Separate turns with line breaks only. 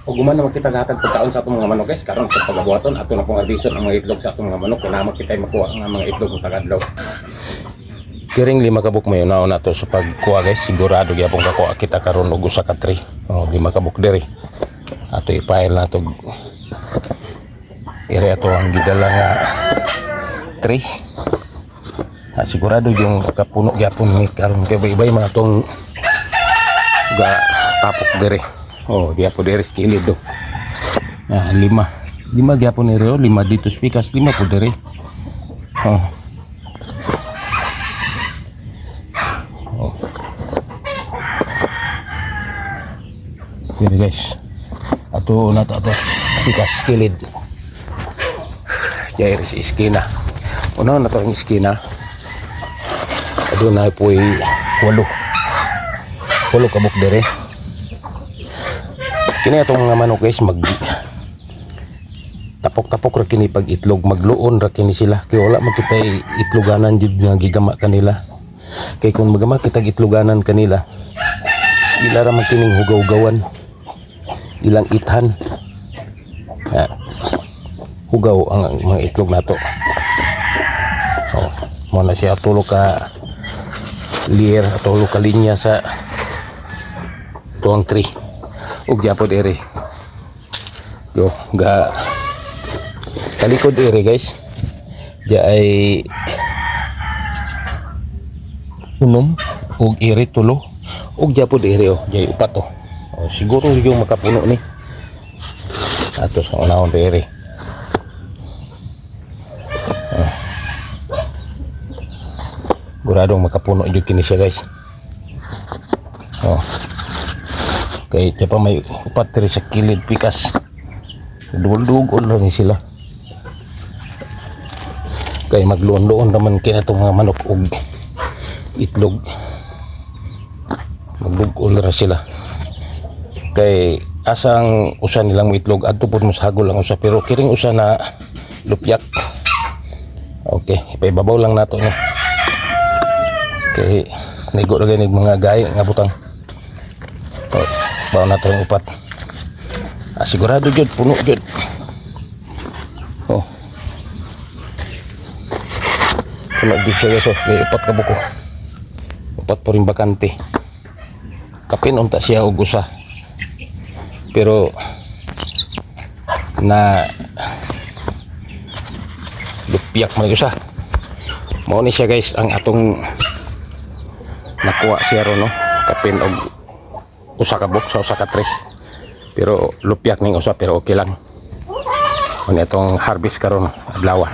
O guman naman kita gatag pagkaon sa atong mga manok guys. Karon sa pagabuhaton ato na pong addition ang mga itlog sa atong mga manok. Kailangan kita makuha ang mga itlog ng tagadlaw. Kiring 5 kabuk mayo na to sa pagkuha guys. Sigurado gyapon kakuha kita karon og usa ka tray. O 5 kabuk diri. Ato i-file na to. Ire ato ang gidala nga tray. Sigurado yung kapuno gyapon ni karon kay bay-bay mga tong ga tapok diri. Oh, gyapon diri kilid do. 5 gyapon diri, 5 dito spikas, 5 po diri. Oh. Oh. Diri guys. Ato na to spikas kilid. Jair si iskina. Una na to ang iskina. Doon na po ay 8 kabuk dere. Kini atong mga manok guys mag tapok-tapok ra kini pag itlog, magluon ra kini sila kay wala man kita itloganan jud nga gigama kanila. Kay kung magama kita itloganan kanila ila ra man kining hugaw-hugawan, ilang ithan. Hugaw ang mga itlog nato. Oh, mo na siya tulo ka lier atau luka linya sa tuang tree ug gyapon ere do ga kalikod ere guys ja ay unom ug ere tulo ug gyapon ere jay upat siguro yung makapuno ni ato sa unahon ere. Guradong makapuno jud kini siya guys. Oh. Kay tiapa may upat diri sa kilid pikas. Dugol-dugol ra ni sila. Kay magluon-luon naman kina tong mga manok og itlog. Magdugol ra sila. Kay asang usa nilang itlog adto pud mo sagol ang usa pero kiring usa na lupyak. Okay, ipaibabaw lang nato ni. Kay nigo ra gani mga gay nga butang. Oh, bawo na to yung upat. Sigurado jud puno jud. Oh. Puno jud siya guys. Kay upat ka buko. Upat po rin bakante. Kapin unta siya og usa. Pero na lupyak man usa. Mao ni siya guys ang atong nakuha siya ron no kapin og usa ka box sa usa ka tray pero lupyak ning usa pero okay lang ano itong harvest karon adlaw.